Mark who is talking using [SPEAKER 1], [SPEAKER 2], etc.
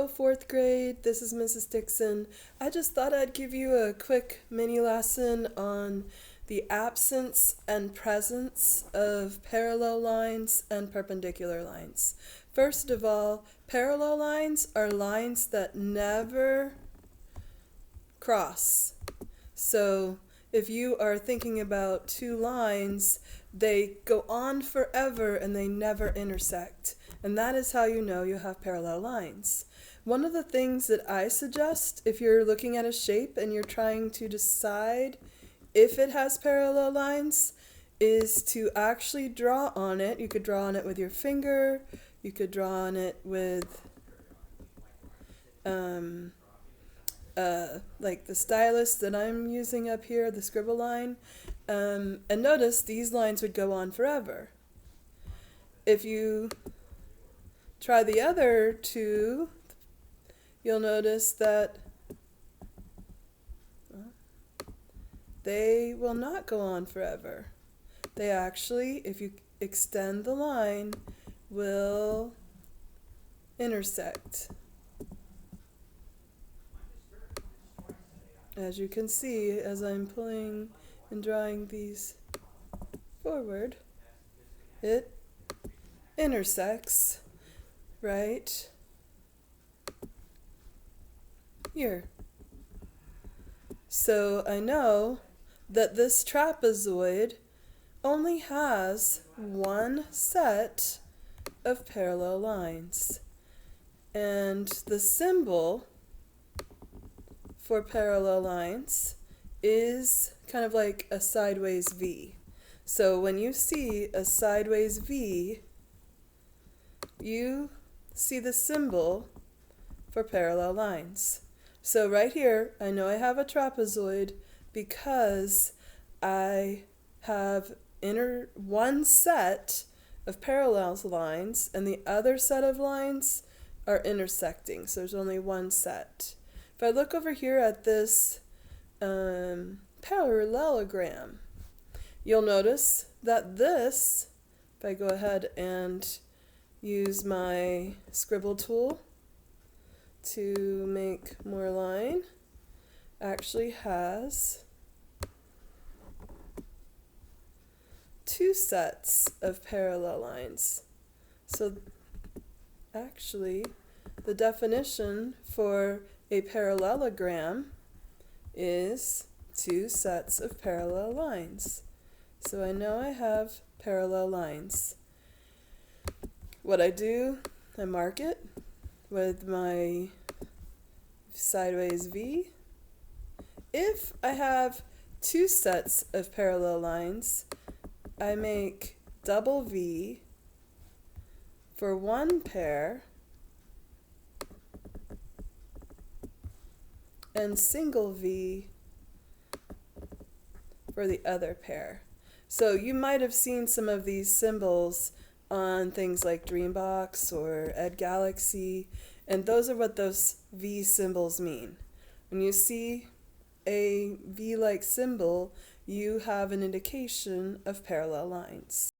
[SPEAKER 1] Hello, fourth grade. This is Mrs. Dixon. I just thought I'd give you a quick mini lesson on the absence and presence of parallel lines and perpendicular lines. First of all, parallel lines are lines that never cross. So if you are thinking about two lines, they go on forever and they never intersect. And that is how you know you have parallel lines. One of the things that I suggest if you're looking at a shape and you're trying to decide if it has parallel lines is to actually draw on it. You could draw on it with your finger, you could draw on it with like the stylus that I'm using up here, the scribble line. And notice these lines would go on forever. If you try the other two, you'll notice that they will not go on forever. They actually, if you extend the line, will intersect. As you can see, as I'm pulling and drawing these forward, it intersects right here. So I know that this trapezoid only has one set of parallel lines. And the symbol for parallel lines is kind of like a sideways V. So when you see a sideways V, you see the symbol for parallel lines. So right here, I know I have a trapezoid because I have one set of parallel lines and the other set of lines are intersecting. So there's only one set. If I look over here at this parallelogram, you'll notice that this, if I go ahead and use my scribble tool to make more line, actually has two sets of parallel lines. So actually, the definition for a parallelogram is two sets of parallel lines. So I know I have parallel lines. What I do, I mark it with my sideways V. If I have two sets of parallel lines, I make double V for one pair and single V for the other pair. So you might have seen some of these symbols on things like Dreambox or Ed Galaxy, and those are what those V symbols mean. When you see a V-like symbol, you have an indication of parallel lines.